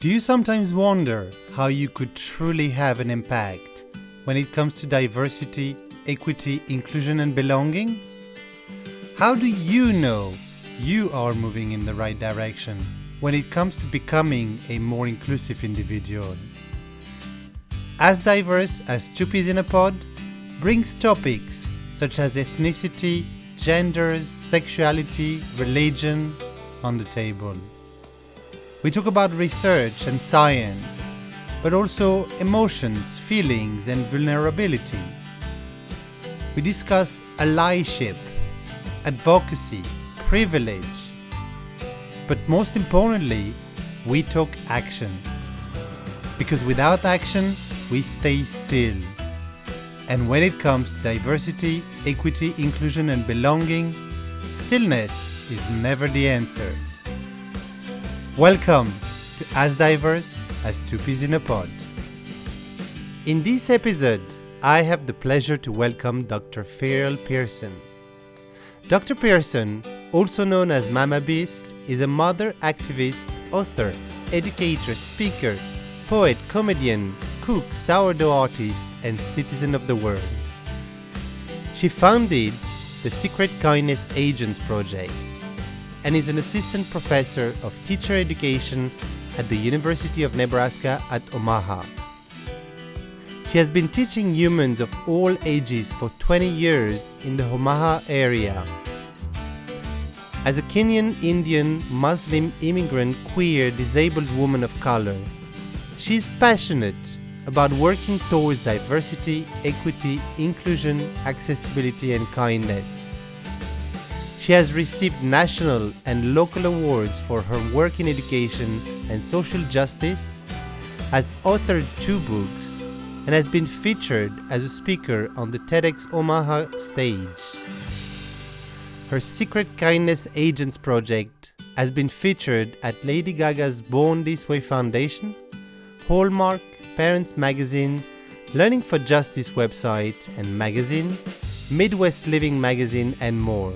Do you sometimes wonder how you could truly have an impact when it comes to diversity, equity, inclusion, and belonging? How do you know you are moving in the right direction when it comes to becoming a more inclusive individual? As Diverse as Two Peas in a Pod brings topics such as ethnicity, genders, sexuality, religion on the table. We talk about research and science, but also emotions, feelings, and vulnerability. We discuss allyship, advocacy, privilege, but most importantly, we talk action. Because without action, we stay still. And when it comes to diversity, equity, inclusion, and belonging, stillness is never the answer. Welcome to As Diverse as Two Peas in a Pod. In this episode, I have the pleasure to welcome Dr. Ferial Pearson. Dr. Pearson, also known as Mama Beast, is a mother activist, author, educator, speaker, poet, comedienne, cook, sourdough artist, and citizen of the world. She founded the Secret Kindness Agents Project and is an assistant professor of teacher education at the University of Nebraska at Omaha. She has been teaching humans of all ages for 20 years in the Omaha area. As a Kenyan Indian Muslim immigrant, queer, disabled woman of color, she is passionate about working towards diversity, equity, inclusion, accessibility, and kindness. She has received national and local awards for her work in education and social justice, has authored 2 books, and has been featured as a speaker on the TEDx Omaha stage. Her Secret Kindness Agents project has been featured at Lady Gaga's Born This Way Foundation, Hallmark, Parents Magazine, Learning for Justice website and magazine, Midwest Living magazine, and more.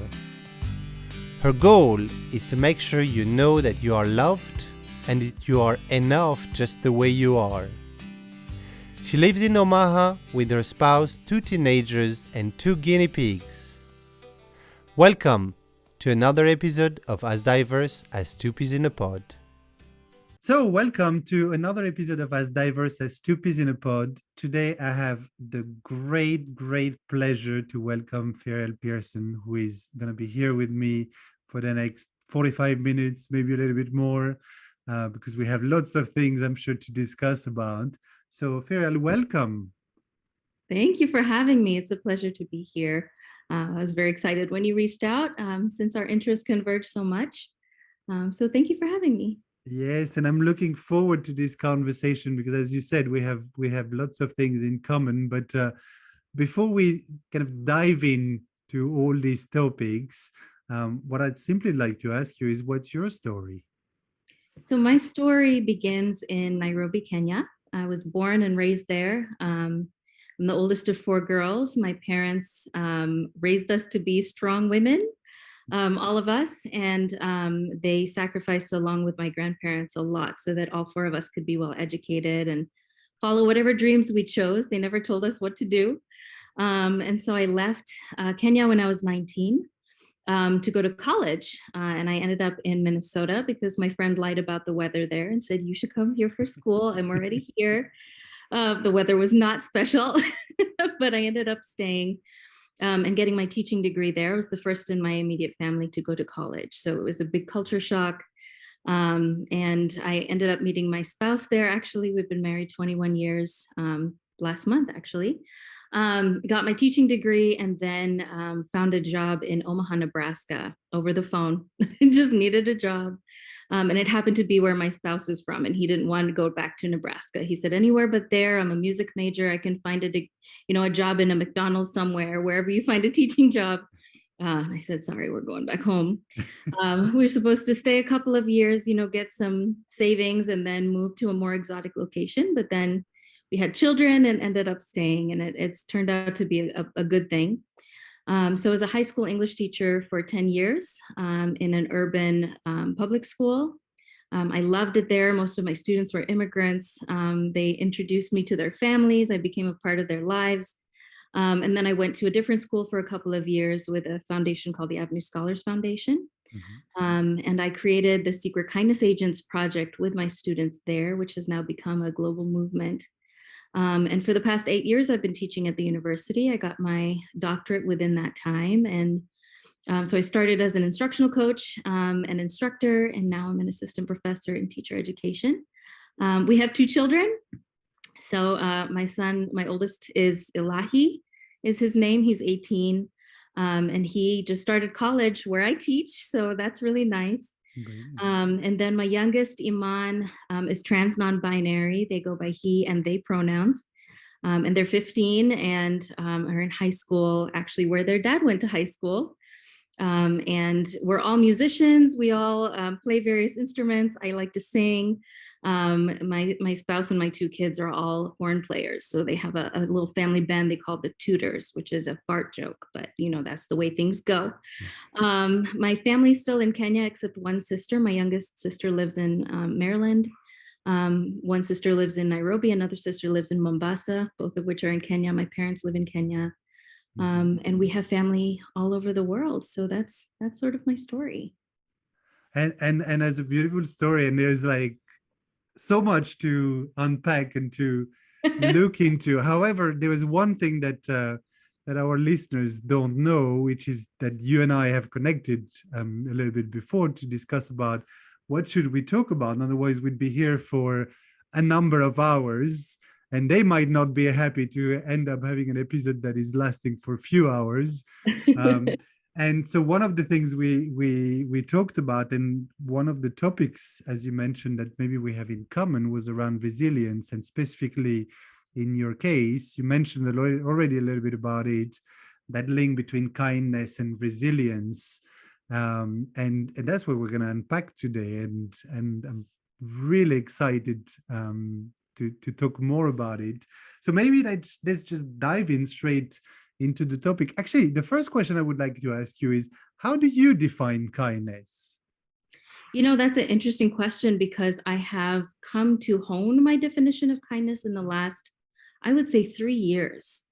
Her goal is to make sure you know that you are loved and that you are enough just the way you are. She lives in Omaha with her spouse, 2 teenagers, and 2 guinea pigs. Welcome to another episode of As Diverse as Two Peas in a Pod. So, welcome to another episode of As Diverse as Two Peas in a Pod. Today, I have the great pleasure to welcome Ferial Pearson, who is going to be here with me for the next 45 minutes, maybe a little bit more, because we have lots of things I'm sure to discuss about. So, Ferial, welcome. Thank you for having me. It's a pleasure to be here. I was very excited when you reached out since our interests converge so much. So thank you for having me. Yes, and I'm looking forward to this conversation because, as you said, we have lots of things in common. But before we kind of dive into all these topics, what I'd simply like to ask you is, what's your story? So my story begins in Nairobi, Kenya. I was born and raised there. I'm the oldest of 4 girls. My parents raised us to be strong women. All of us, and they sacrificed along with my grandparents a lot so that all 4 of us could be well educated and follow whatever dreams we chose. They never told us what to do. And so I left Kenya when I was 19 to go to college. And I ended up in Minnesota because my friend lied about the weather there and said, you should come here for school. I'm already here. The weather was not special, but I ended up staying and getting my teaching degree there. I was the first in my immediate family to go to college. So it was a big culture shock. And I ended up meeting my spouse there. Actually, we've been married 21 years last month, actually. Got my teaching degree and then found a job in Omaha, Nebraska over the phone. Just needed a job. And it happened to be where my spouse is from, and he didn't want to go back to Nebraska. He said, anywhere but there. I'm a music major. I can find a job in a McDonald's somewhere, wherever you find a teaching job. I said, sorry, we're going back home. We were supposed to stay a couple of years, get some savings and then move to a more exotic location. But then we had children and ended up staying, and it's turned out to be a good thing. So I was a high school English teacher for 10 years in an urban public school. I loved it there. Most of my students were immigrants. They introduced me to their families. I became a part of their lives. And then I went to a different school for a couple of years with a foundation called the Avenue Scholars Foundation. And I created the Secret Kindness Agents Project with my students there, which has now become a global movement. And for the past 8 years, I've been teaching at the university. I got my doctorate within that time. And so I started as an instructional coach, an instructor, and now I'm an assistant professor in teacher education. We have 2 children. So my son, my oldest is Elahi, is his name. He's 18. And he just started college where I teach. So that's really nice. And then my youngest, Iman, is trans non-binary. They go by he and they pronouns. And they're 15 and are in high school, actually where their dad went to high school. And we're all musicians. We all play various instruments. I like to sing. My spouse and my 2 kids are all horn players. So they have a little family band they call the Tutors, which is a fart joke, but you know, that's the way things go. My family's still in Kenya, except one sister. My youngest sister lives in Maryland. One sister lives in Nairobi. Another sister lives in Mombasa, both of which are in Kenya. My parents live in Kenya. And we have family all over the world. So that's sort of my story. And it's a beautiful story. And there's like so much to unpack and to look into. However, there was one thing that that our listeners don't know, which is that you and I have connected a little bit before to discuss about what should we talk about. Otherwise, we'd be here for a number of hours. And they might not be happy to end up having an episode that is lasting for a few hours. And so one of the things we talked about, and one of the topics, as you mentioned, that maybe we have in common was around resilience. And specifically in your case, you mentioned already a little bit about it, that link between kindness and resilience. And that's what we're going to unpack today. And I'm really excited to talk more about it. So maybe let's just dive in straight into the topic. Actually, the first question I would like to ask you is, how do you define kindness? You know, that's an interesting question because I have come to hone my definition of kindness in the last, I would say, 3 years.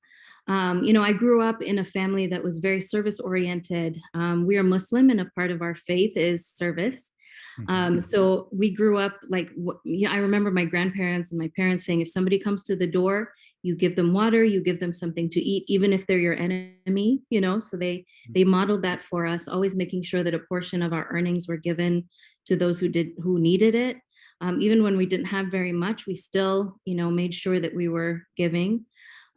You know, I grew up in a family that was very service oriented. We are Muslim and a part of our faith is service. So we grew up like, I remember my grandparents and my parents saying, if somebody comes to the door, you give them water, you give them something to eat, even if they're your enemy, you know, so they modeled that for us, always making sure that a portion of our earnings were given to those who needed it. Even when we didn't have very much, we still, you know, made sure that we were giving.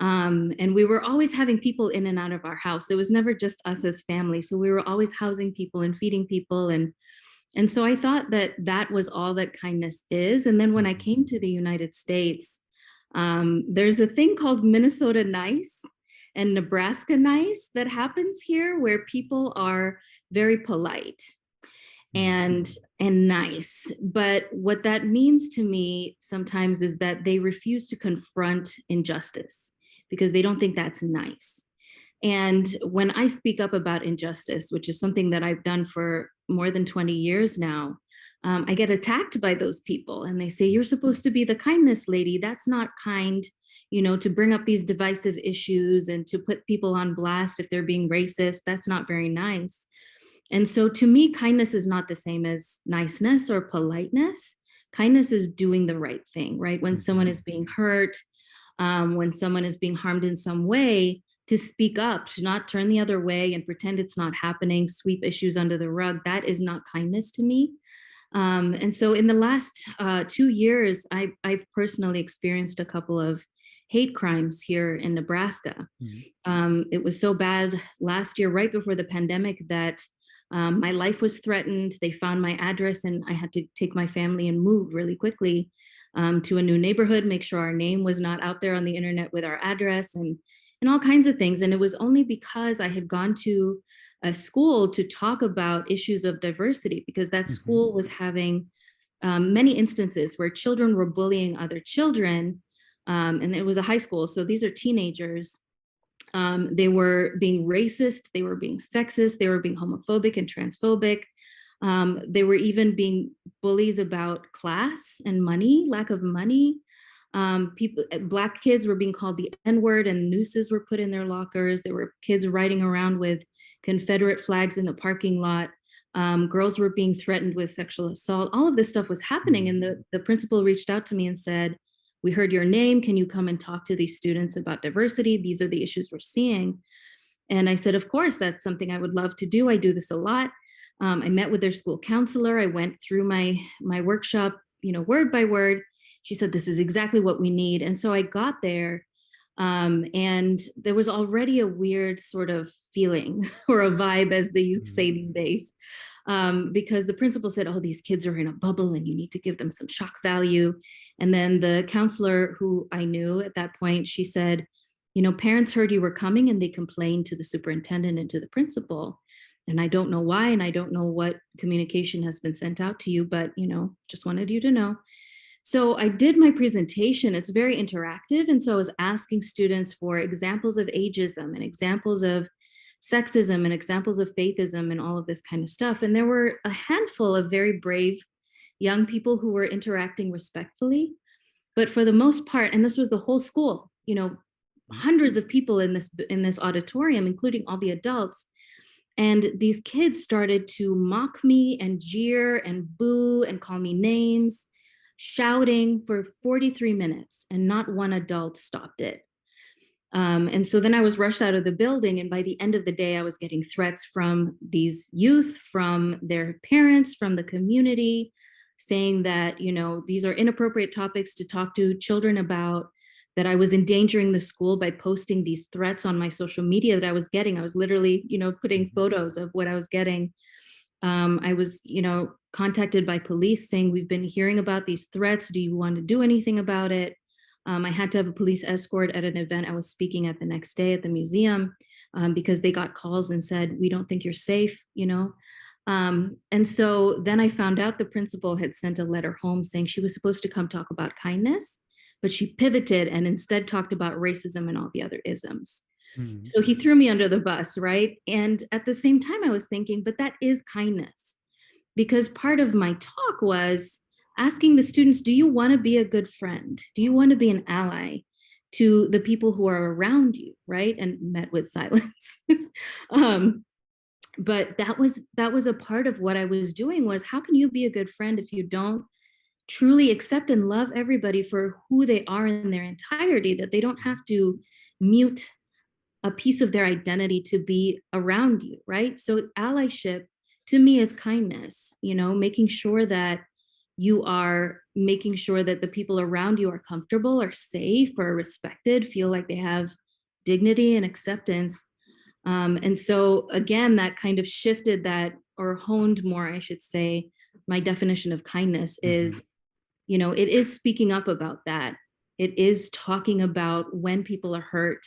And we were always having people in and out of our house. It was never just us as family. So we were always housing people and feeding people. And so I thought that that was all that kindness is. And then when I came to the United States, there's a thing called Minnesota nice and Nebraska nice that happens here, where people are very polite and nice. But what that means to me sometimes is that they refuse to confront injustice because they don't think that's nice. And when I speak up about injustice, which is something that I've done for more than 20 years now, I get attacked by those people and they say, you're supposed to be the kindness lady. That's not kind, you know, to bring up these divisive issues and to put people on blast if they're being racist. That's not very nice. And so to me, kindness is not the same as niceness or politeness. Kindness is doing the right thing, right? When someone is being hurt, when someone is being harmed in some way, to speak up, to not turn the other way and pretend it's not happening, sweep issues under the rug. That is not kindness to me. And so in the last 2 years, I've personally experienced a couple of hate crimes here in Nebraska. It was so bad last year, right before the pandemic, that my life was threatened. They found my address and I had to take my family and move really quickly to a new neighborhood, make sure our name was not out there on the internet with our address and all kinds of things. And it was only because I had gone to a school to talk about issues of diversity, because that school was having many instances where children were bullying other children. And it was a high school. So these are teenagers. They were being racist, they were being sexist, they were being homophobic and transphobic. They were even being bullies about class and money, lack of money. Black kids were being called the N-word, and nooses were put in their lockers. There were kids riding around with Confederate flags in the parking lot. Girls were being threatened with sexual assault. All of this stuff was happening. And the principal reached out to me and said, "We heard your name. Can you come and talk to these students about diversity? These are the issues we're seeing." And I said, "Of course, that's something I would love to do. I do this a lot." I met with their school counselor. I went through my workshop, word by word. She said, "This is exactly what we need." And so I got there, and there was already a weird sort of feeling or a vibe, as the youth say these days, because the principal said, "Oh, these kids are in a bubble and you need to give them some shock value." And then the counselor, who I knew at that point, she said, "Parents heard you were coming and they complained to the superintendent and to the principal. And I don't know why, and I don't know what communication has been sent out to you, but, just wanted you to know." So I did my presentation. It's very interactive. And so I was asking students for examples of ageism and examples of sexism and examples of faithism and all of this kind of stuff. And there were a handful of very brave young people who were interacting respectfully. But for the most part, and this was the whole school, hundreds of people in this auditorium, including all the adults. And these kids started to mock me and jeer and boo and call me names, shouting for 43 minutes, and not one adult stopped it. And so then I was rushed out of the building. And by the end of the day, I was getting threats from these youth, from their parents, from the community, saying that, these are inappropriate topics to talk to children about, that I was endangering the school by posting these threats on my social media that I was getting. I was literally, putting photos of what I was getting. I was, contacted by police saying, "We've been hearing about these threats. Do you want to do anything about it?" I had to have a police escort at an event I was speaking at the next day at the museum, because they got calls and said, "We don't think you're safe," And so then I found out the principal had sent a letter home saying she was supposed to come talk about kindness, but she pivoted and instead talked about racism and all the other isms. So he threw me under the bus, right? And at the same time, I was thinking, but that is kindness. Because part of my talk was asking the students, do you want to be a good friend? Do you want to be an ally to the people who are around you, right? And met with silence. But that was a part of what I was doing, was how can you be a good friend if you don't truly accept and love everybody for who they are in their entirety, that they don't have to mute a piece of their identity to be around you, right? So allyship to me is kindness, making sure that you are making sure that the people around you are comfortable, are safe, are respected, feel like they have dignity and acceptance. And so again, that kind of shifted that, or honed more, I should say, my definition of kindness is, it is speaking up about that. It is talking about when people are hurt.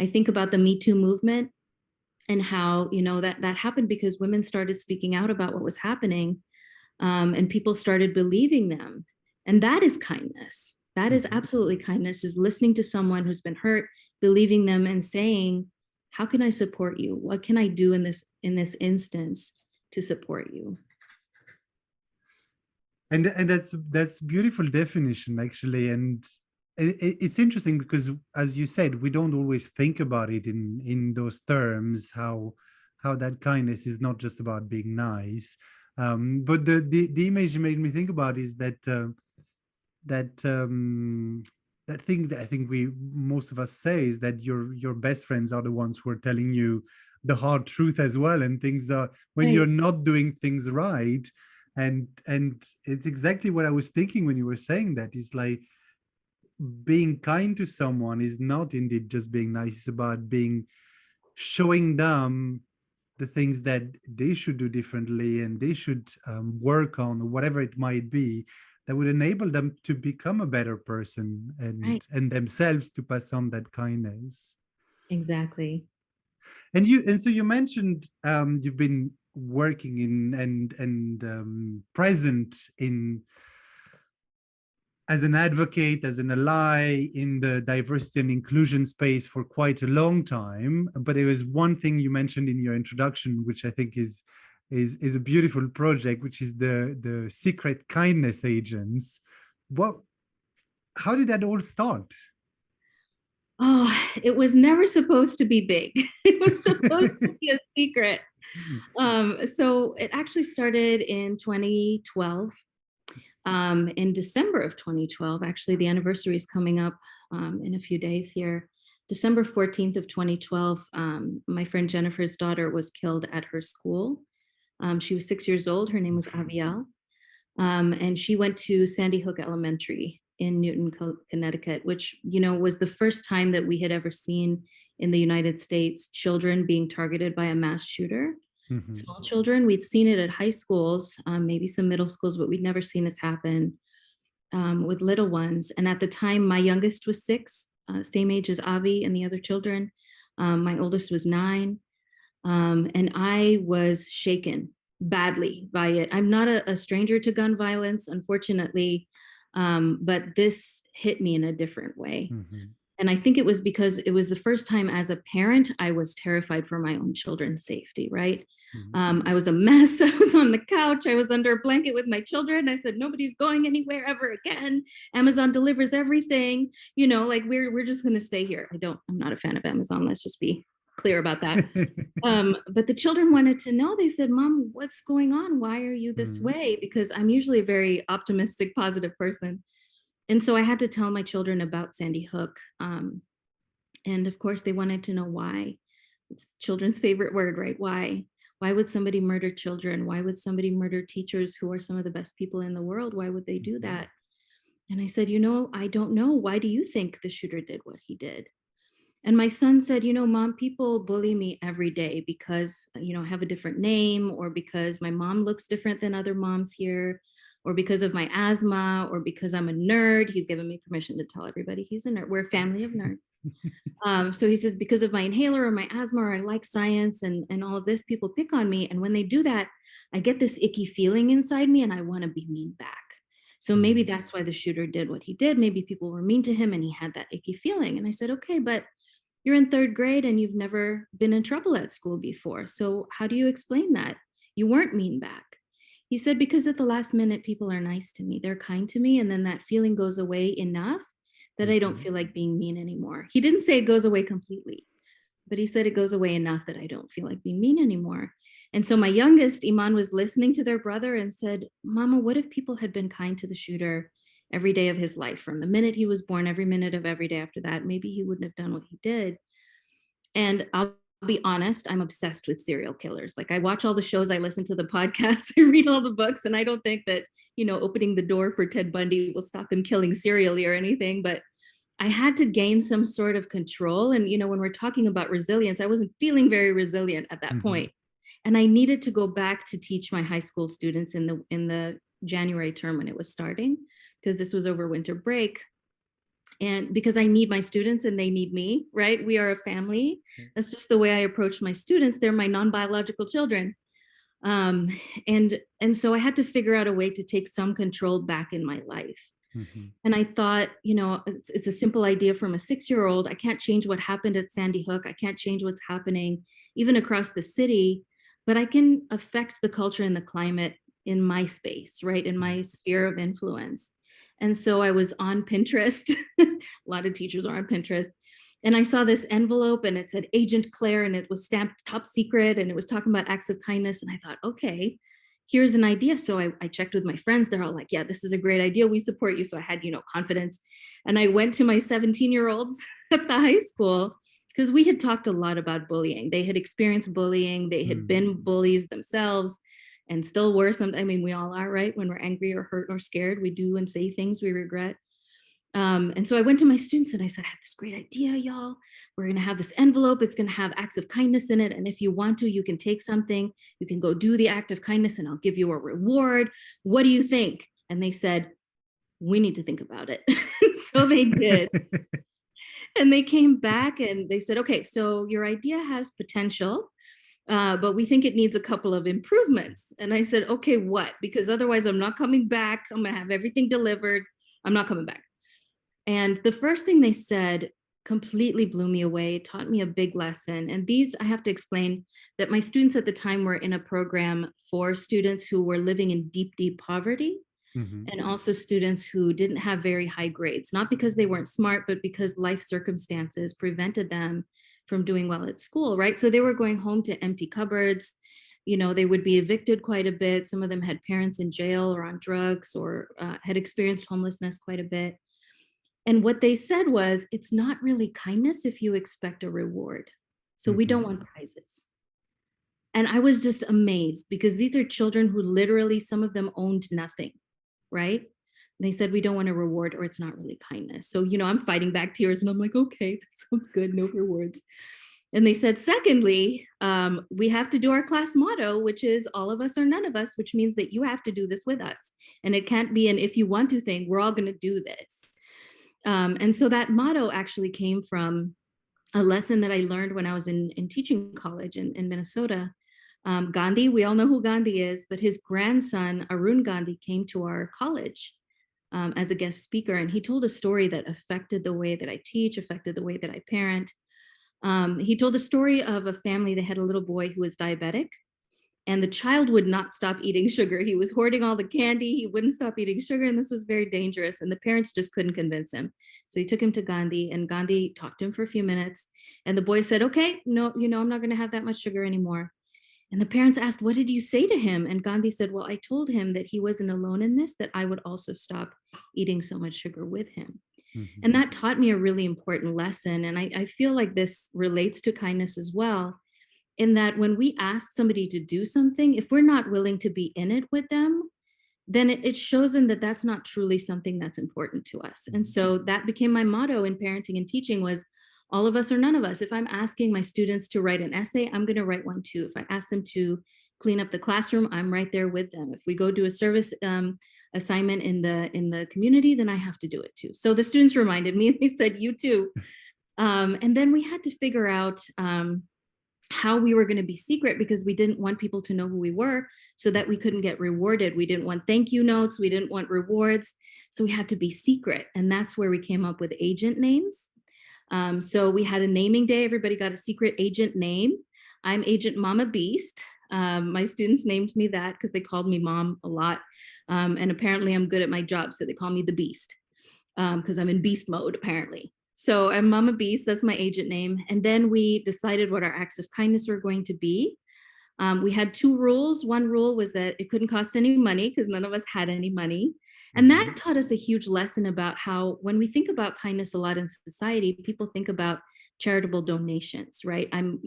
I think about the Me Too movement and how, that happened because women started speaking out about what was happening, and people started believing them. And that is kindness. That is absolutely kindness, is listening to someone who's been hurt, believing them, and saying, how can I support you? What can I do in this instance to support you? And that's beautiful definition, actually. And it's interesting because, as you said, we don't always think about it in those terms, how that kindness is not just about being nice. But the image you made me think about is that thing that I think most of us say is that your best friends are the ones who are telling you the hard truth as well, and things are when Right. you're not doing things right. And it's exactly what I was thinking when you were saying that. It's like being kind to someone is not indeed just being nice. It's about showing them the things that they should do differently and they should work on, or whatever it might be, that would enable them to become a better person and themselves to pass on that kindness. Exactly. And so you mentioned you've been working in and present in as an advocate, as an ally in the diversity and inclusion space for quite a long time. But there was one thing you mentioned in your introduction, which I think is is a beautiful project, which is the secret kindness agents. How did that all start? Oh, it was never supposed to be big. It was supposed to be a secret. So it actually started in 2012. In December of 2012, actually, the anniversary is coming up in a few days here. December 14th of 2012, my friend Jennifer's daughter was killed at her school. She was 6 years old. Her name was Aviel. And she went to Sandy Hook Elementary in Newton, Connecticut, which, was the first time that we had ever seen in the United States children being targeted by a mass shooter. Mm-hmm. Small children, we'd seen it at high schools, maybe some middle schools, but we'd never seen this happen with little ones. And at the time, my youngest was 6, same age as Avi and the other children. My oldest was 9. And I was shaken badly by it. I'm not a stranger to gun violence, unfortunately, but this hit me in a different way. Mm-hmm. And I think it was because it was the first time as a parent, I was terrified for my own children's safety, right? Mm-hmm. I was a mess. I was on the couch. I was under a blanket with my children. I said, nobody's going anywhere ever again. Amazon delivers everything, like we're just going to stay here. I'm not a fan of Amazon. Let's just be clear about that. But the children wanted to know. They said, Mom, what's going on? Why are you this way? Because I'm usually a very optimistic, positive person. And so I had to tell my children about Sandy Hook. And of course, they wanted to know why. It's children's favorite word, right? Why? Why would somebody murder children? Why would somebody murder teachers who are some of the best people in the world? Why would they do that? And I said, I don't know. Why do you think the shooter did what he did? And my son said, Mom, people bully me every day because, I have a different name, or because my mom looks different than other moms here, or because of my asthma, or because I'm a nerd. He's given me permission to tell everybody he's a nerd. We're a family of nerds. So he says, because of my inhaler or my asthma, or I like science and all of this, people pick on me. And when they do that, I get this icky feeling inside me and I want to be mean back. So maybe that's why the shooter did what he did. Maybe people were mean to him and he had that icky feeling. And I said, okay, but you're in 3rd grade and you've never been in trouble at school before. So how do you explain that? You weren't mean back. He said, because at the last minute, people are nice to me. They're kind to me. And then that feeling goes away enough that I don't feel like being mean anymore. He didn't say it goes away completely, but he said it goes away enough that I don't feel like being mean anymore. And so my youngest, Iman, was listening to their brother and said, Mama, what if people had been kind to the shooter every day of his life, from the minute he was born, every minute of every day after that? Maybe he wouldn't have done what he did. And I'll be honest, I'm obsessed with serial killers. Like, I watch all the shows, I listen to the podcasts, I read all the books, and I don't think that, opening the door for Ted Bundy will stop him killing serially or anything, but I had to gain some sort of control. And, when we're talking about resilience, I wasn't feeling very resilient at that point. And I needed to go back to teach my high school students in the January term when it was starting, because this was over winter break. And because I need my students and they need me, right? We are a family. That's just the way I approach my students. They're my non-biological children. And so I had to figure out a way to take some control back in my life. And I thought, it's a simple idea from a 6-year-old. I can't change what happened at Sandy Hook. I can't change what's happening even across the city, but I can affect the culture and the climate in my space, right? In my sphere of influence. And so I was on Pinterest. A lot of teachers are on Pinterest. And I saw this envelope and it said Agent Claire, and it was stamped top secret, and it was talking about acts of kindness. And I thought, okay, here's an idea. So I checked with my friends. They're all like, yeah, this is a great idea. We support you. So I had, confidence. And I went to my 17-year-olds at the high school, because we had talked a lot about bullying. They had experienced bullying. They had been bullies themselves. And still were we all are, right? When we're angry or hurt or scared, we do and say things we regret. And so I went to my students and I said, I have this great idea, y'all. We're going to have this envelope. It's going to have acts of kindness in it. And if you want to, you can take something. You can go do the act of kindness and I'll give you a reward. What do you think? And they said, we need to think about it. So they did. And they came back and they said, okay, so your idea has potential. But we think it needs a couple of improvements. And I said, okay, what? Because otherwise I'm not coming back. I'm going to have everything delivered. I'm not coming back. And the first thing they said completely blew me away, taught me a big lesson. And these, I have to explain that my students at the time were in a program for students who were living in deep, deep poverty, and also students who didn't have very high grades, not because they weren't smart, but because life circumstances prevented them from doing well at school, right? So they were going home to empty cupboards. They would be evicted quite a bit. Some of them had parents in jail or on drugs, or had experienced homelessness quite a bit. And what they said was, it's not really kindness if you expect a reward. So we don't want prizes. And I was just amazed, because these are children who literally, some of them owned nothing, right? They said, we don't want a reward, or it's not really kindness. So, I'm fighting back tears, and I'm like, okay, that sounds good, no rewards. And they said, secondly, we have to do our class motto, which is all of us or none of us, which means that you have to do this with us. And it can't be an if you want to thing, we're all going to do this. And so that motto actually came from a lesson that I learned when I was in teaching college in Minnesota. Gandhi, we all know who Gandhi is, but his grandson, Arun Gandhi, came to our college as a guest speaker. And he told a story that affected the way that I teach, affected the way that I parent. He told a story of a family that had a little boy who was diabetic. And the child would not stop eating sugar. He was hoarding all the candy. He wouldn't stop eating sugar. And this was very dangerous. And the parents just couldn't convince him. So he took him to Gandhi, and Gandhi talked to him for a few minutes. And the boy said, okay, no, I'm not going to have that much sugar anymore. And the parents asked, what did you say to him? And Gandhi said, well, I told him that he wasn't alone in this, that I would also stop eating so much sugar with him. And that taught me a really important lesson. And I feel like this relates to kindness as well, in that when we ask somebody to do something, if we're not willing to be in it with them, then it shows them that that's not truly something that's important to us. And so that became my motto in parenting and teaching, was all of us or none of us. If I'm asking my students to write an essay, I'm going to write one too. If I ask them to clean up the classroom, I'm right there with them. If we go do a service assignment in the community, then I have to do it too. So the students reminded me, and they said, you too. And then we had to figure out how we were going to be secret, because we didn't want people to know who we were, so that we couldn't get rewarded. We didn't want thank you notes. We didn't want rewards. So we had to be secret. And that's where we came up with agent names. So we had a naming day. Everybody got a secret agent name. I'm Agent Mama Beast. My students named me that because they called me mom a lot. And apparently I'm good at my job, so they call me the Beast, because I'm in beast mode, apparently. So I'm Mama Beast, that's my agent name. And then we decided what our acts of kindness were going to be. We had two rules. One rule was that it couldn't cost any money, because none of us had any money. And that taught us a huge lesson about how, when we think about kindness a lot in society, people think about charitable donations, right? I'm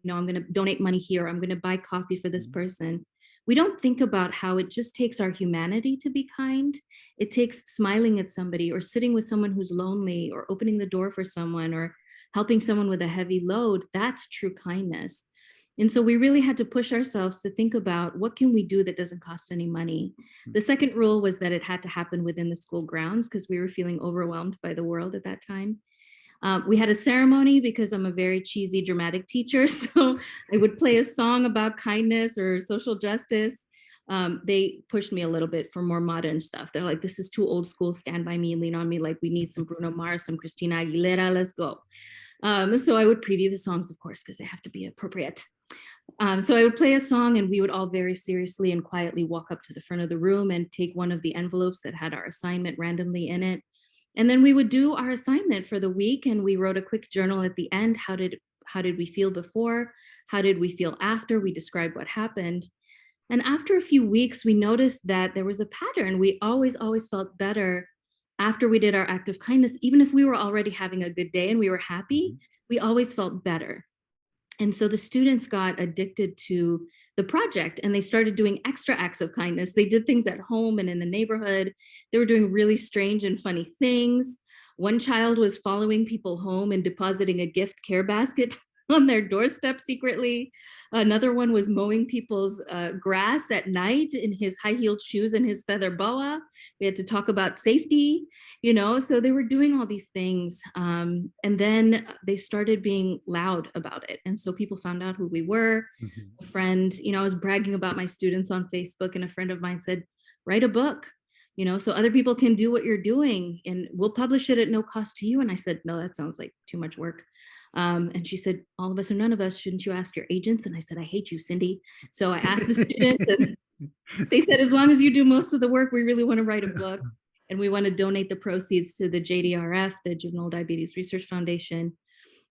going to donate money here. I'm going to buy coffee for this person. We don't think about how it just takes our humanity to be kind. It takes smiling at somebody, or sitting with someone who's lonely, or opening the door for someone, or helping someone with a heavy load. That's true kindness. And so we really had to push ourselves to think about, what can we do that doesn't cost any money? The second rule was that it had to happen within the school grounds, because we were feeling overwhelmed by the world at that time. We had a ceremony, because I'm a very cheesy, dramatic teacher. So I would play a song about kindness or social justice. They pushed me a little bit for more modern stuff. They're like, this is too old school. Stand by me, lean on me. Like, we need some Bruno Mars, some Christina Aguilera. Let's go. So I would preview the songs, of course, because they have to be appropriate. So I would play a song, and we would all very seriously and quietly walk up to the front of the room and take one of the envelopes that had our assignment randomly in it. And then we would do our assignment for the week, and we wrote a quick journal at the end. How did we feel before? How did we feel after? We described what happened. And after a few weeks, we noticed that there was a pattern. We always felt better after we did our act of kindness. Even if we were already having a good day and we were happy, we always felt better. And so the students got addicted to the project, and they started doing extra acts of kindness. They did things at home and in the neighborhood. They were doing really strange and funny things. One child was following people home and depositing a gift care basket on their doorstep secretly. Another one was mowing people's grass at night in his high-heeled shoes and his feather boa. We had to talk about safety, so they were doing all these things. And then they started being loud about it. And so people found out who we were. A friend, I was bragging about my students on Facebook, and a friend of mine said, write a book. so other people can do what you're doing and we'll publish it at no cost to you. And I said, no, that sounds like too much work. And she said, all of us or none of us, shouldn't you ask your agents? And I said, I hate you, Cindy. So I asked the students and they said, as long as you do most of the work, we really want to write a book. And we want to donate the proceeds to the JDRF, the Juvenile Diabetes Research Foundation.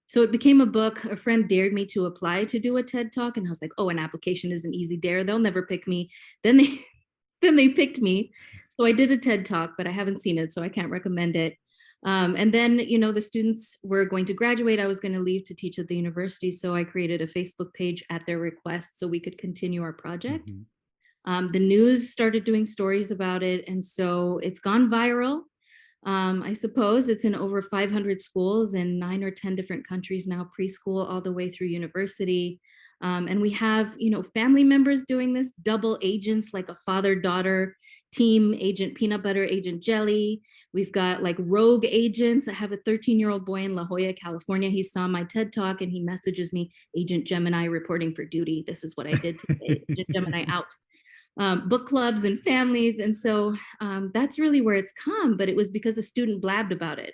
So it became a book. A friend dared me to apply to do a TED Talk. And I was like, oh, an application is an easy dare. They'll never pick me. Then they picked me. So I did a TED Talk, but I haven't seen it, so I can't recommend it. And then, the students were going to graduate. I was going to leave to teach at the university. So I created a Facebook page at their request so we could continue our project. The news started doing stories about it. And so it's gone viral. I suppose it's in over 500 schools in 9 or 10 different countries now, preschool all the way through university. And we have, family members doing this, double agents, like a father-daughter team, Agent Peanut Butter, Agent Jelly. We've got like rogue agents. I have a 13-year-old boy in La Jolla, California. He saw my TED Talk and he messages me, Agent Gemini reporting for duty. This is what I did today. Agent Gemini out. Book clubs and families. And so that's really where it's come, but it was because a student blabbed about it.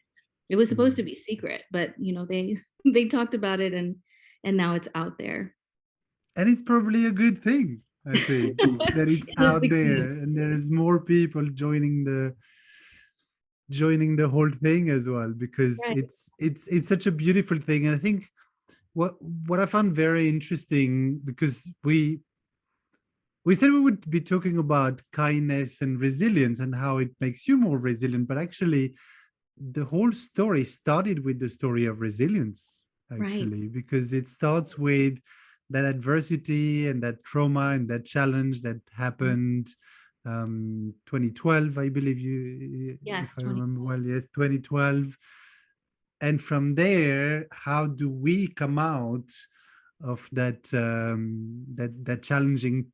It was supposed to be secret, but they talked about it and now it's out there. And it's probably a good thing, I think, that it's out there and there is more people joining the whole thing as well, because Right. it's such a beautiful thing. And I think what I found very interesting, because we said we would be talking about kindness and resilience and how it makes you more resilient, but actually the whole story started with the story of resilience, actually, Right. because it starts with that adversity and that trauma and that challenge that happened 2012, I believe Yes, if I remember well, yes, 2012. And from there, how do we come out of that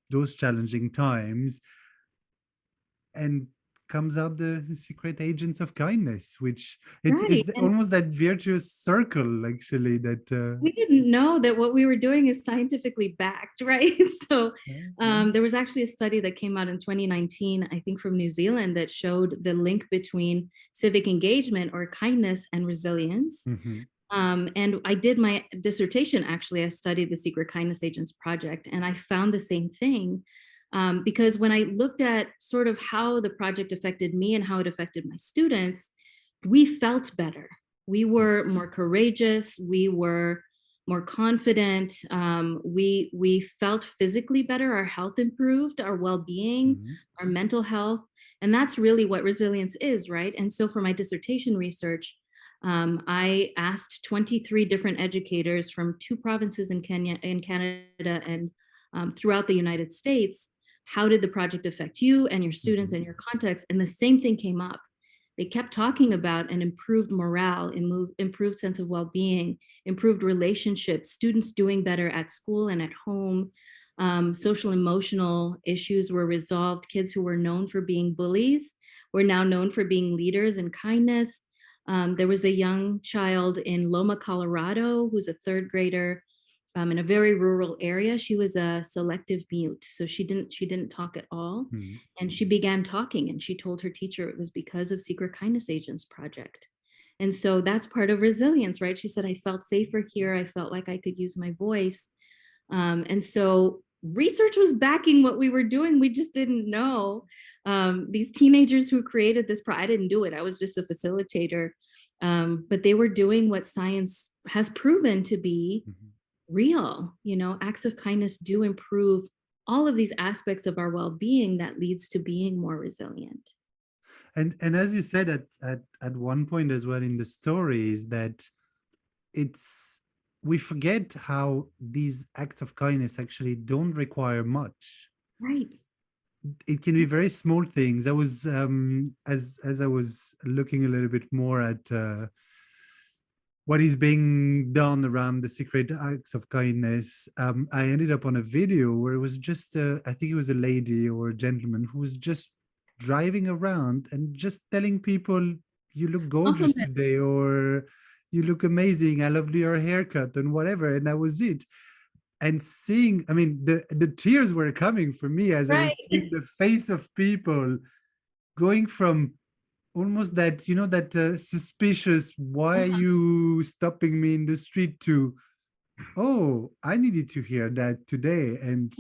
those challenging times, and comes out the secret agents of kindness, which Right. it's almost that virtuous circle, actually, that We didn't know that what we were doing is scientifically backed, right? So there was actually a study that came out in 2019, I think from New Zealand, that showed the link between civic engagement or kindness and resilience. And I did my dissertation, actually, I studied the Secret Kindness Agents Project, and I found the same thing. Because when I looked at sort of how the project affected me and how it affected my students, we felt better. We were more courageous. We were more confident. We felt physically better. Our health improved, our well-being, our mental health. And that's really what resilience is, right? And so for my dissertation research, I asked 23 different educators from 2 provinces in Canada, and throughout the United States, how did the project affect you and your students and your context? And the same thing came up. They kept talking about an improved morale, improved sense of well-being, improved relationships, students doing better at school and at home. Social emotional issues were resolved. Kids who were known for being bullies were now known for being leaders and kindness. There was a young child in Loma, Colorado, who's a 3rd grader in a very rural area. She was a selective mute, so she didn't talk at all. And she began talking, and she told her teacher it was because of Secret Kindness Agents Project. And so that's part of resilience, right? She said, I felt safer here. I felt like I could use my voice. And so research was backing what we were doing. We just didn't know. These teenagers who created this, I didn't do it. I was just a facilitator. But they were doing what science has proven to be real. Acts of kindness do improve all of these aspects of our well-being that leads to being more resilient. And as you said at one point as well in the story, is that we forget how these acts of kindness actually don't require much. Right. It can be very small things. I was as I was looking a little bit more at what is being done around the secret acts of kindness, I ended up on a video where it was just I think it was a lady or a gentleman who was just driving around and just telling people, you look gorgeous today, or you look amazing, I love your haircut, and whatever. And that was it. And seeing, I mean, the tears were coming for me as I was seeing the face of people going from almost that, that suspicious, why are you stopping me in the street, to, oh, I needed to hear that today. And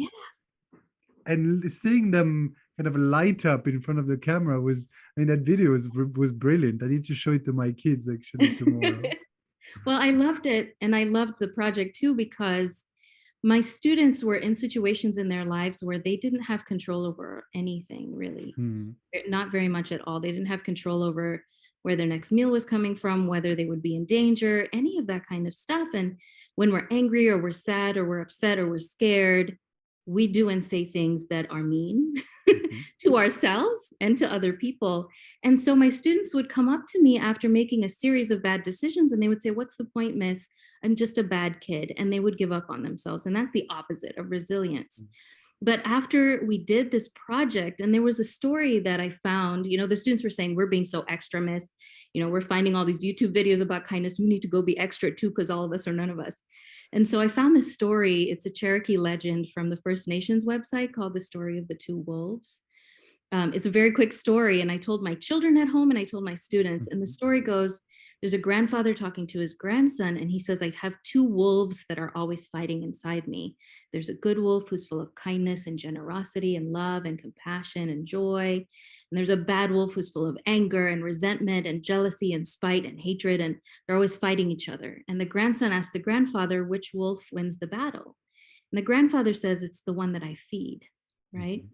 seeing them kind of light up in front of the camera was, that video was brilliant. I need to show it to my kids actually tomorrow. Well, I loved it. And I loved the project too, because my students were in situations in their lives where they didn't have control over anything, really. Not very much at all. They didn't have control over where their next meal was coming from, whether they would be in danger, any of that kind of stuff. And when we're angry or we're sad or we're upset or we're scared, we do and say things that are mean to ourselves and to other people. And so my students would come up to me after making a series of bad decisions and they would say, "What's the point, miss? I'm just a bad kid." And they would give up on themselves. And that's the opposite of resilience. But after we did this project, and there was a story that I found, the students were saying, "We're being so extra, miss. We're finding all these YouTube videos about kindness. You need to go be extra too, because all of us are none of us." And so I found this story. It's a Cherokee legend from the First Nations website called The Story of the Two Wolves. It's a very quick story. And I told my children at home and I told my students, and the story goes, there's a grandfather talking to his grandson, and he says, "I have two wolves that are always fighting inside me. There's a good wolf who's full of kindness and generosity and love and compassion and joy. And there's a bad wolf who's full of anger and resentment and jealousy and spite and hatred, and they're always fighting each other." And the grandson asked the grandfather, "Which wolf wins the battle?" And the grandfather says, "It's the one that I feed," right?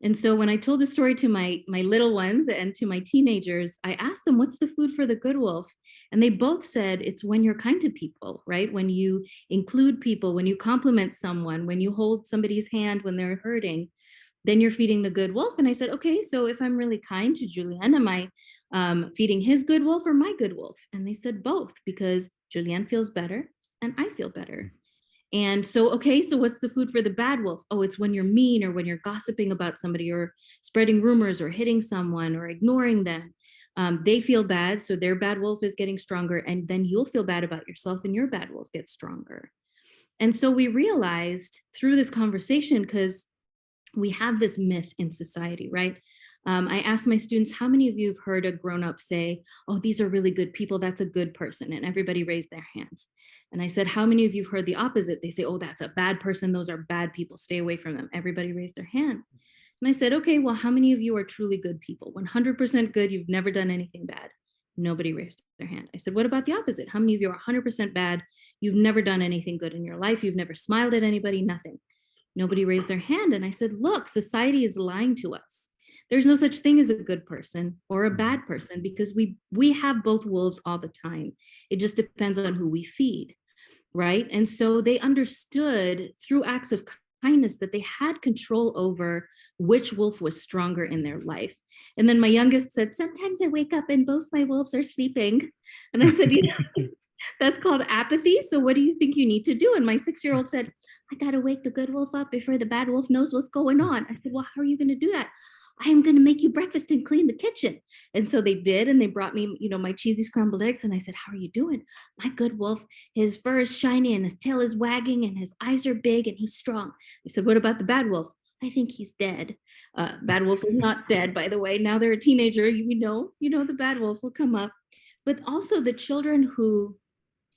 And so when I told the story to my little ones and to my teenagers, I asked them, "What's the food for the good wolf?" And they both said, "It's when you're kind to people," right? When you include people, when you compliment someone, when you hold somebody's hand when they're hurting, then you're feeding the good wolf. And I said, "Okay, so if I'm really kind to Julian, am I feeding his good wolf or my good wolf?" And they said both, because Julian feels better and I feel better. And so, okay, so what's the food for the bad wolf? Oh, it's when you're mean or when you're gossiping about somebody or spreading rumors or hitting someone or ignoring them. They feel bad, so their bad wolf is getting stronger, and then you'll feel bad about yourself and your bad wolf gets stronger. And so we realized through this conversation, because we have this myth in society, right? I asked my students, "How many of you have heard a grown-up say, 'Oh, these are really good people, that's a good person'?" And everybody raised their hands. And I said, "How many of you have heard the opposite? They say, 'Oh, that's a bad person, those are bad people, stay away from them.'" Everybody raised their hand. And I said, "Okay, well, how many of you are truly good people? 100% good, you've never done anything bad." Nobody raised their hand. I said, "What about the opposite? How many of you are 100% bad, you've never done anything good in your life, you've never smiled at anybody, nothing?" Nobody raised their hand. And I said, "Look, society is lying to us. There's no such thing as a good person or a bad person, because we have both wolves all the time. It just depends on who we feed," right? And so they understood through acts of kindness that they had control over which wolf was stronger in their life. And then my youngest said, "Sometimes I wake up and both my wolves are sleeping." And I said, "That's called apathy. So what do you think you need to do?" And my 6-year-old said, "I got to wake the good wolf up before the bad wolf knows what's going on." I said, "Well, how are you going to do that?" "I am going to make you breakfast and clean the kitchen." And so they did. And they brought me, my cheesy scrambled eggs. And I said, "How are you doing?" "My good wolf, his fur is shiny and his tail is wagging and his eyes are big and he's strong." I said, "What about the bad wolf?" "I think he's dead." Bad wolf was not dead, by the way. Now they're a teenager. The bad wolf will come up. But also the children who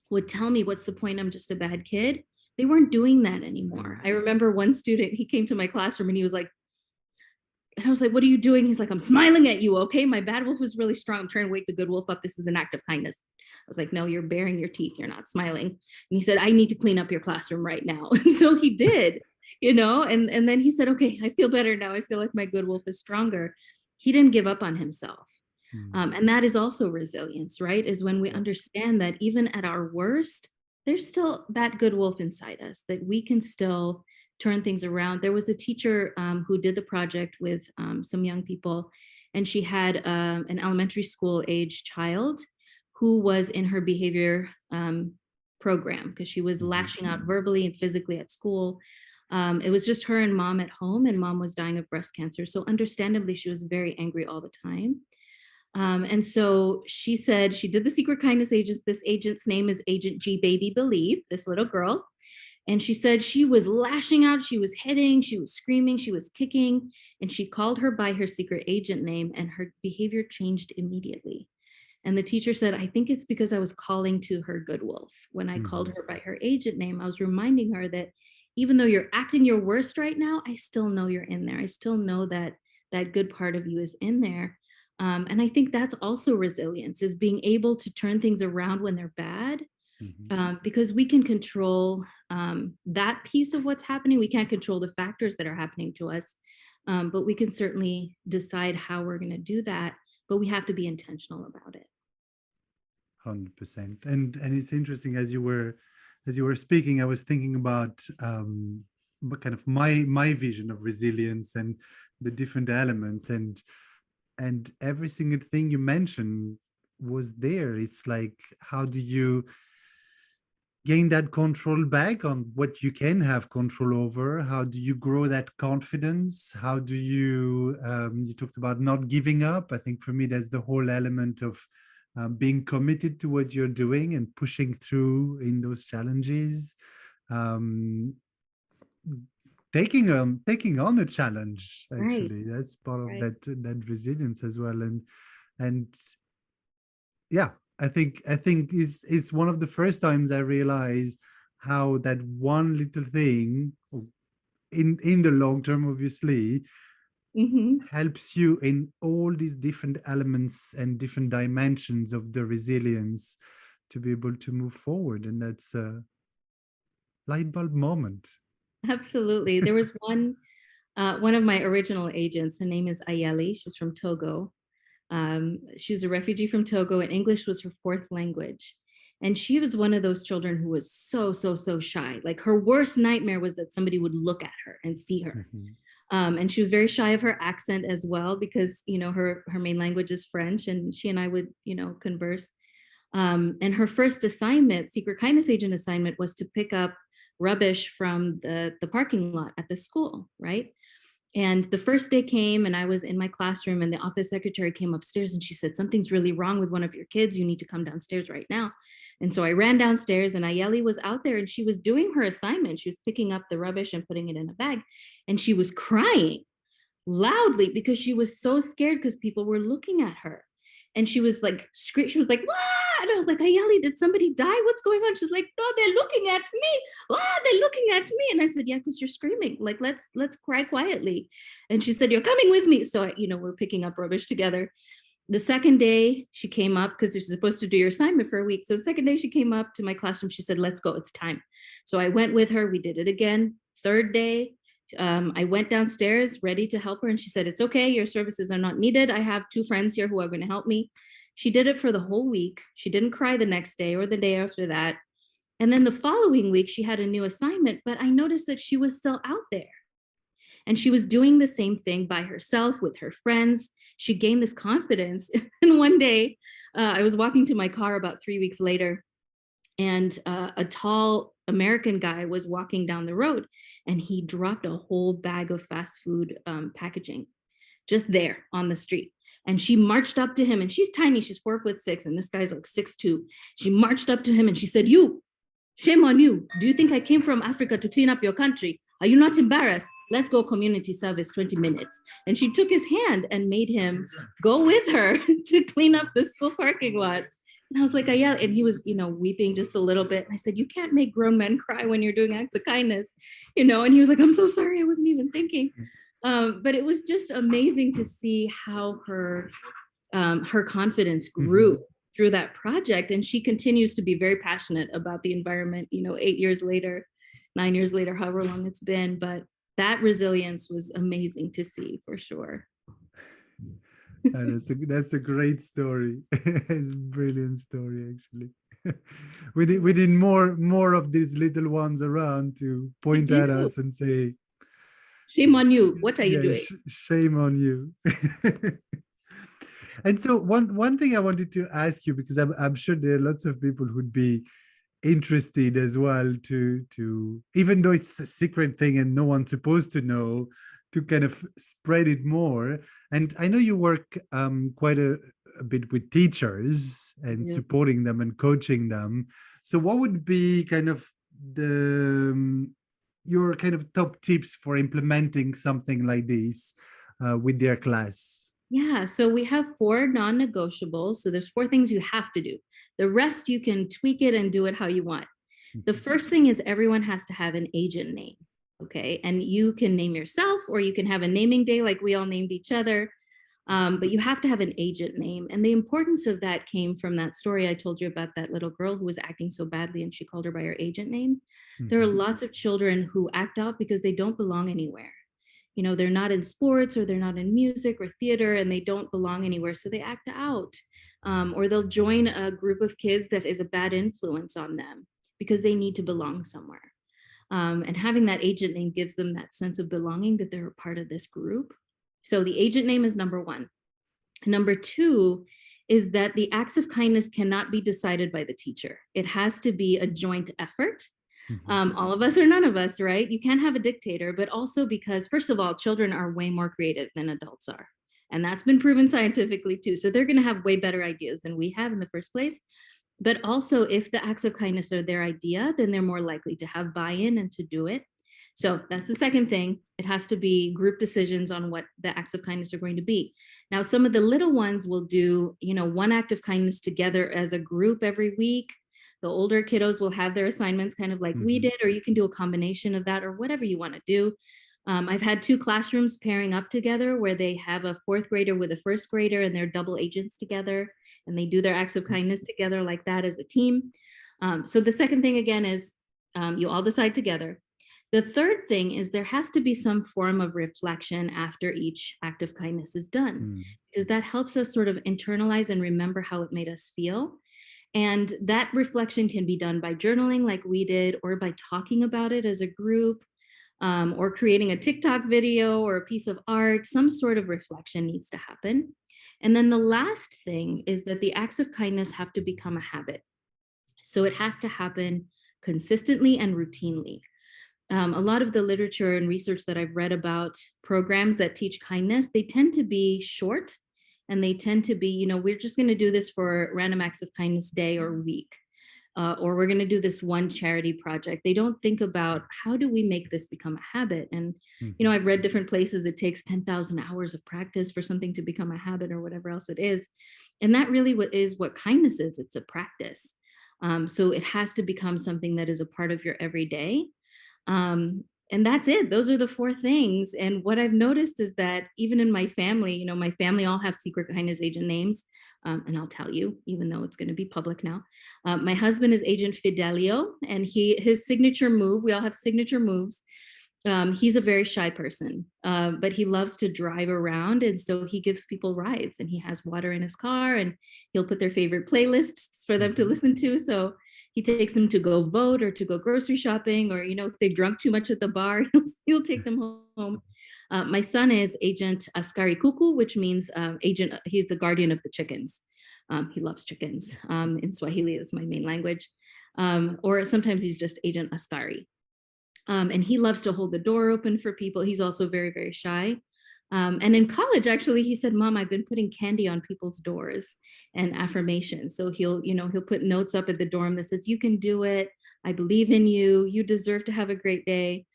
would tell me, "What's the point? I'm just a bad kid," they weren't doing that anymore. I remember one student, he came to my classroom and he was like, and I was like, "What are you doing?" He's like, "I'm smiling at you. Okay, my bad wolf is really strong. I'm trying to wake the good wolf up. This is an act of kindness." I was like, "No, you're baring your teeth. You're not smiling." And he said, "I need to clean up your classroom right now." And so he did, and then he said, "Okay, I feel better now. I feel like my good wolf is stronger." He didn't give up on himself. And that is also resilience, right? Is when we understand that even at our worst, there's still that good wolf inside us, that we can still turn things around. There was a teacher who did the project with some young people, and she had an elementary school age child who was in her behavior program because she was lashing out verbally and physically at school. It was just her and mom at home, and mom was dying of breast cancer. So understandably, she was very angry all the time. And so she said she did the secret kindness agents. This agent's name is Agent G Baby Believe, this little girl. And she said she was lashing out, she was hitting, she was screaming, she was kicking, and she called her by her secret agent name, and her behavior changed immediately. And the teacher said, I think it's because I was calling to her good wolf. When I called her by her agent name, I was reminding her that even though you're acting your worst right now, I still know you're in there. I still know that that good part of you is in there. And I think that's also resilience, is being able to turn things around when they're bad, because we can control that piece of what's happening. We can't control the factors that are happening to us, but we can certainly decide how we're going to do that, but we have to be intentional about it. 100%. And it's interesting, as you were speaking, I was thinking about kind of my vision of resilience and the different elements, and every single thing you mentioned was there. It's like, how do you gain that control back on what you can have control over? How do you grow that confidence? How do you you talked about not giving up. I think for me, that's the whole element of being committed to what you're doing and pushing through in those challenges, taking on a challenge. Actually, that's part of that resilience as well. And yeah, I think it's one of the first times I realized how that one little thing, in the long term, obviously, helps you in all these different elements and different dimensions of the resilience to be able to move forward. And that's a light bulb moment. Absolutely. There was one of my original agents. Her name is Ayeli. She's from Togo. She was a refugee from Togo, and English was her fourth language. And she was one of those children who was so shy. Like, her worst nightmare was that somebody would look at her and see her. And she was very shy of her accent as well, because, her main language is French, and she and I would, converse. And her first assignment, secret kindness agent assignment, was to pick up rubbish from the parking lot at the school, right? And the first day came, and I was in my classroom, and the office secretary came upstairs, and she said, something's really wrong with one of your kids. You need to come downstairs right now. And so I ran downstairs, and Ayeli was out there, and she was doing her assignment. She was picking up the rubbish and putting it in a bag. And she was crying loudly because she was so scared, because people were looking at her. And she was like, she was like, "Wah!" And I was like, Ayeli, did somebody die? What's going on? She's like, no, they're looking at me. Wah, they're looking at me. And I said, yeah, because you're screaming. Like, let's cry quietly. And she said, you're coming with me. So, we're picking up rubbish together. The second day she came up, because you're supposed to do your assignment for a week. So the second day she came up to my classroom, she said, let's go, it's time. So I went with her, we did it again. Third day, I went downstairs ready to help her, and she said, it's okay, your services are not needed. I have 2 friends here who are going to help me. She did it for the whole week. She didn't cry the next day or the day after that. And then the following week, she had a new assignment, but I noticed that she was still out there. And she was doing the same thing by herself with her friends. She gained this confidence. And one day, I was walking to my car about 3 weeks later, and a tall American guy was walking down the road, and he dropped a whole bag of fast food packaging just there on the street. And she marched up to him, and she's tiny, she's 4'6", and this guy's like 6'2". She marched up to him and she said, you, shame on you. Do you think I came from Africa to clean up your country? Are you not embarrassed? Let's go community service, 20 minutes. And she took his hand and made him go with her to clean up the school parking lot. And I was like, yeah, and he was, weeping just a little bit. And I said, you can't make grown men cry when you're doing acts of kindness, and he was like, I'm so sorry, I wasn't even thinking. But it was just amazing to see how her confidence grew through that project. And she continues to be very passionate about the environment, 8 years later, 9 years later, however long it's been. But that resilience was amazing to see, for sure. That's a great story. It's a brilliant story, actually. we need more of these little ones around to point at us and say, shame on you. What are you doing? Shame on you. And so one thing I wanted to ask you, because I'm sure there are lots of people who'd be interested as well to even though it's a secret thing and no one's supposed to know, to kind of spread it more. And I know you work quite a bit with teachers and supporting them and coaching them. So what would be kind of your kind of top tips for implementing something like this with their class? Yeah, so we have 4 non-negotiables. So there's 4 things you have to do. The rest you can tweak it and do it how you want. The first thing is everyone has to have an agent name. Okay. And you can name yourself, or you can have a naming day like we all named each other. But you have to have an agent name. And the importance of that came from that story I told you about that little girl who was acting so badly and she called her by her agent name. There are lots of children who act out because they don't belong anywhere. You know, they're not in sports, or they're not in music or theater, and they don't belong anywhere. So they act out, or they'll join a group of kids that is a bad influence on them because they need to belong somewhere. And having that agent name gives them that sense of belonging, that they're a part of this group. So the agent name is number 1. Number 2 is that the acts of kindness cannot be decided by the teacher. It has to be a joint effort. All of us or none of us, right? You can't have a dictator, but also because, first of all, children are way more creative than adults are. And that's been proven scientifically too. So they're going to have way better ideas than we have in the first place. But also, if the acts of kindness are their idea, then they're more likely to have buy-in and to do it. So that's the second thing. It has to be group decisions on what the acts of kindness are going to be. Now, some of the little ones will do, you know, 1 act of kindness together as a group every week. The older kiddos will have their assignments kind of like we did, or you can do a combination of that, or whatever you want to do. I've had 2 classrooms pairing up together where they have a 4th grader with a 1st grader, and they're double agents together, and they do their acts of kindness together like that as a team. So the second thing, again, is you all decide together. The third thing is there has to be some form of reflection after each act of kindness is done, because that helps us sort of internalize and remember how it made us feel. And that reflection can be done by journaling like we did, or by talking about it as a group, or creating a TikTok video or a piece of art. Some sort of reflection needs to happen. And then the last thing is that the acts of kindness have to become a habit. So it has to happen consistently and routinely. A lot of the literature and research that I've read about programs that teach kindness, they tend to be short, and they tend to be, you know, we're just going to do this for random acts of kindness day or week, or we're going to do this one charity project. They don't think about how do we make this become a habit. And, you know, I've read different places it takes 10,000 hours of practice for something to become a habit, or whatever else it is. And that really is what kindness is. It's a practice. So it has to become something that is a part of your everyday. And that's it. Those are the 4 things. And what I've noticed is that even in my family, you know, my family all have secret kindness agent names. And I'll tell you, even though it's going to be public now. My husband is Agent Fidelio, and his signature move, we all have signature moves. He's a very shy person, but he loves to drive around. And so he gives people rides, and he has water in his car, and he'll put their favorite playlists for them to listen to. So he takes them to go vote, or to go grocery shopping, or, you know, if they've drunk too much at the bar, he'll take them home. My son is Agent Askari Kuku, which means he's the guardian of the chickens. He loves chickens. In Swahili is my main language. Or sometimes he's just Agent Askari. And he loves to hold the door open for people. He's also very, very shy. And in college, actually, he said, Mom, I've been putting candy on people's doors and affirmations. So he'll put notes up at the dorm that says, you can do it. I believe in you. You deserve to have a great day.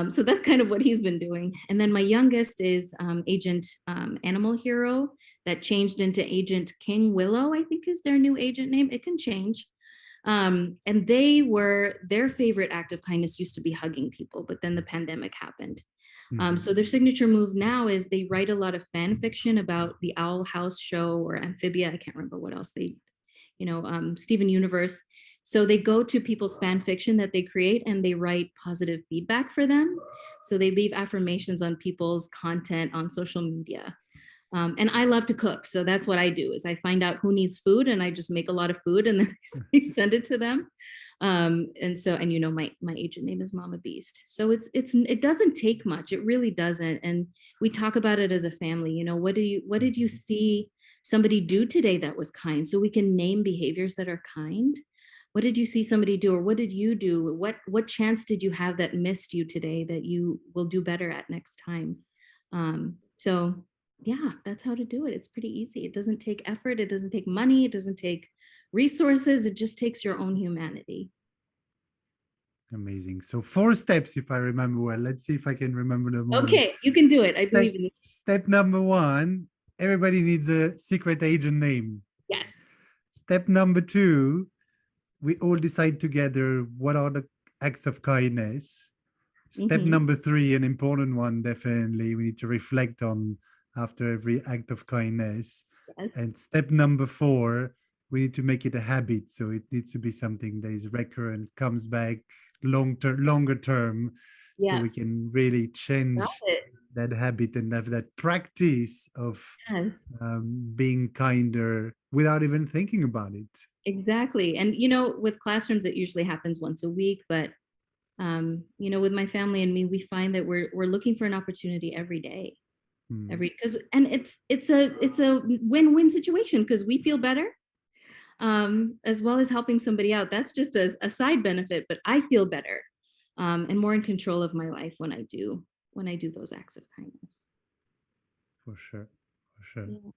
So that's kind of what he's been doing. And then my youngest is Agent Animal Hero, that changed into Agent King Willow, I think is their new agent name. It can change. And their favorite act of kindness used to be hugging people, but then the pandemic happened. So their signature move now is they write a lot of fan fiction about the Owl House show or Amphibia. I can't remember what else Steven Universe. So they go to people's fan fiction that they create, and they write positive feedback for them. So they leave affirmations on people's content on social media. And I love to cook. So that's what I do, is I find out who needs food, and I just make a lot of food, and then I send it to them. My agent name is Mama Beast. So it doesn't take much. It really doesn't. And we talk about it as a family. You know, what did you see somebody do today that was kind? So we can name behaviors that are kind. What did you see somebody do, or what did you do? What chance did you have that missed you today that you will do better at next time? So yeah, that's how to do it. It's pretty easy. It doesn't take effort. It doesn't take money. It doesn't take resources. It just takes your own humanity. Amazing. So 4 steps, if I remember well. Let's see if I can remember them all. Okay, you can do it. I Step, believe in you. step number 1, everybody needs a secret agent name. Yes. Step number 2, we all decide together what are the acts of kindness. Step number 3, an important one, definitely, we need to reflect on after every act of kindness. Yes. And step number 4, we need to make it a habit. So it needs to be something that is recurrent, comes back longer term, Yeah. so we can really change Got it. that habit and have that practice of Yes. being kinder without even thinking about it. Exactly. And, with classrooms, it usually happens once a week, but, with my family and me, we find that we're looking for an opportunity every day, and it's a win-win situation because we feel better, as well as helping somebody out. That's just a side benefit, but I feel better, and more in control of my life when I do those acts of kindness. For sure. Yeah.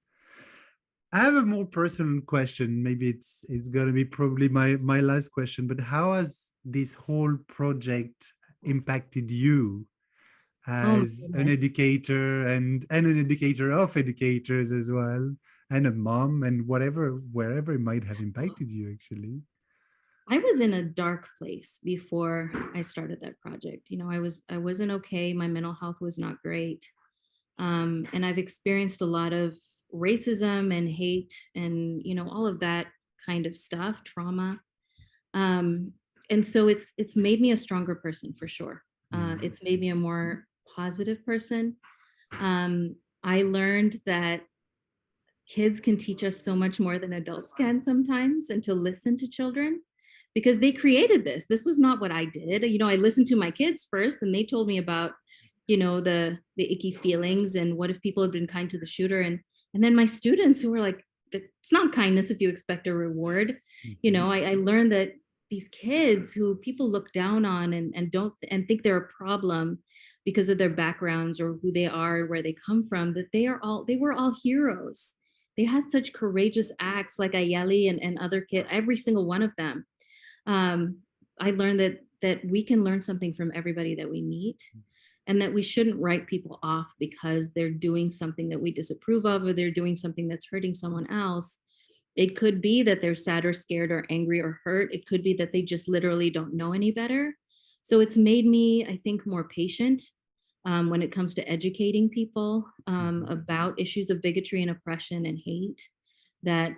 I have a more personal question. Maybe it's gonna be probably my last question, but how has this whole project impacted you as an educator and an educator of educators as well, and a mom, and wherever it might have impacted you actually? I was in a dark place before I started that project. I wasn't okay. My mental health was not great. And I've experienced a lot of racism and hate and, all of that kind of stuff, trauma. And so it's made me a stronger person for sure. It's made me a more positive person. I learned that kids can teach us so much more than adults can sometimes, and to listen to children because they created this. This was not what I did. I listened to my kids first and they told me about, the icky feelings and what if people had been kind to the shooter. And then my students who were like, it's not kindness if you expect a reward. I learned that these kids who people look down on and don't and think they're a problem because of their backgrounds or who they are, where they come from, that they were all heroes. They had such courageous acts like Ayeli and other kids, every single one of them. I learned that we can learn something from everybody that we meet, and that we shouldn't write people off because they're doing something that we disapprove of, or they're doing something that's hurting someone else. It could be that they're sad or scared or angry or hurt. It could be that they just literally don't know any better. So it's made me, I think, more patient when it comes to educating people about issues of bigotry and oppression and hate. That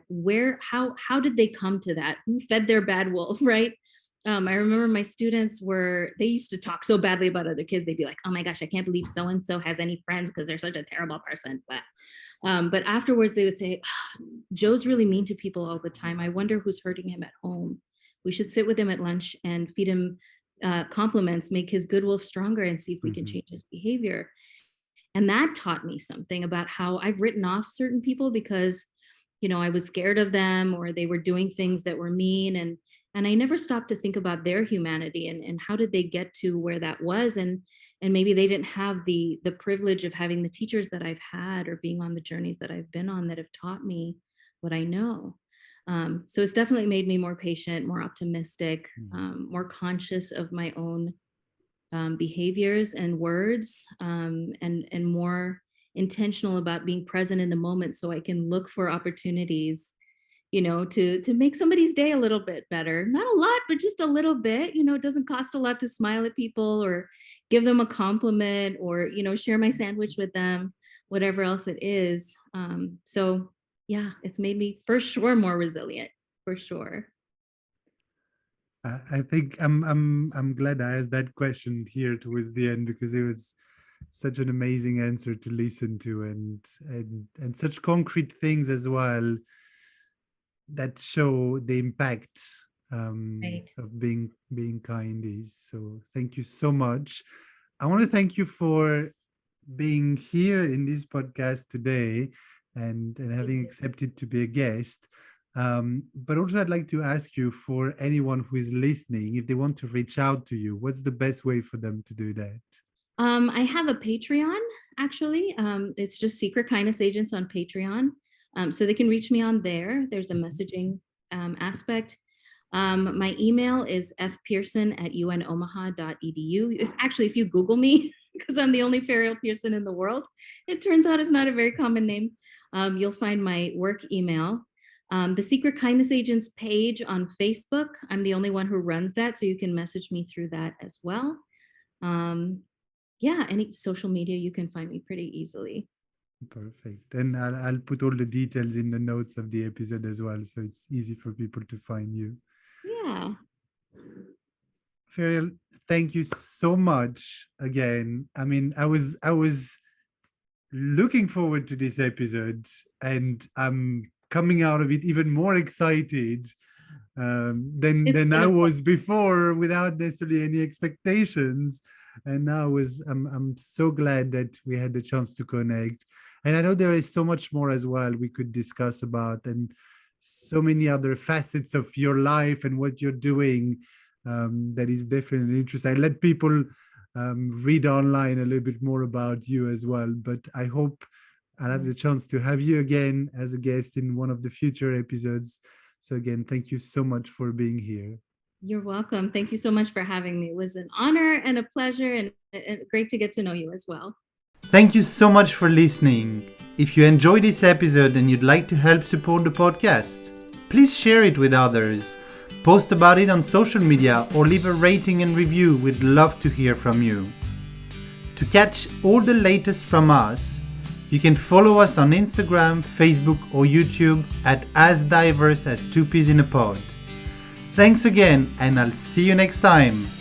how did they come to that? Who fed their bad wolf, right? I remember my students they used to talk so badly about other kids. They'd be like, oh my gosh, I can't believe so-and-so has any friends because they're such a terrible person. But afterwards they would say, Joe's really mean to people all the time. I wonder who's hurting him at home. We should sit with him at lunch and feed him compliments, make his good wolf stronger, and see if we can change his behavior. And that taught me something about how I've written off certain people because, I was scared of them, or they were doing things that were mean. And I never stopped to think about their humanity and how did they get to where that was. And maybe they didn't have the privilege of having the teachers that I've had, or being on the journeys that I've been on that have taught me what I know. So it's definitely made me more patient, more optimistic, more conscious of my own behaviors and words, and more intentional about being present in the moment, so I can look for opportunities, to make somebody's day a little bit better. Not a lot, but just a little bit. It doesn't cost a lot to smile at people or give them a compliment or, share my sandwich with them, whatever else it is. So yeah, it's made me for sure more resilient, for sure. I think I'm glad I asked that question here towards the end, because it was such an amazing answer to listen to, and such concrete things as well that show the impact of being kind is. So thank you so much. I want to thank you for being here in this podcast today and having accepted to be a guest. But also I'd like to ask you, for anyone who is listening, if they want to reach out to you, what's the best way for them to do that? I have a Patreon, actually. It's just Secret Kindness Agents on Patreon. So they can reach me on there. There's a messaging aspect. My email is fpearson@unomaha.edu. If you Google me, because I'm the only Ferial Pearson in the world, it turns out it's not a very common name. You'll find my work email. The Secret Kindness Agents page on Facebook, I'm the only one who runs that, so you can message me through that as well. Any social media, you can find me pretty easily. Perfect. And I'll put all the details in the notes of the episode as well, so it's easy for people to find you. Yeah. Ferial, thank you so much again. I mean, I was looking forward to this episode, and I'm coming out of it even more excited than I was before, without necessarily any expectations. And now I'm so glad that we had the chance to connect. And I know there is so much more as well we could discuss about, and so many other facets of your life and what you're doing that is definitely interesting. I let people read online a little bit more about you as well, but I hope I'll have the chance to have you again as a guest in one of the future episodes. So again, thank you so much for being here. You're welcome. Thank you so much for having me. It was an honor and a pleasure, and great to get to know you as well. Thank you so much for listening. If you enjoyed this episode and you'd like to help support the podcast, please share it with others, post about it on social media, or leave a rating and review. We'd love to hear from you. To catch all the latest from us, you can follow us on Instagram, Facebook, or YouTube at As Diverse as Two Peas in a Pod. Thanks again, and I'll see you next time.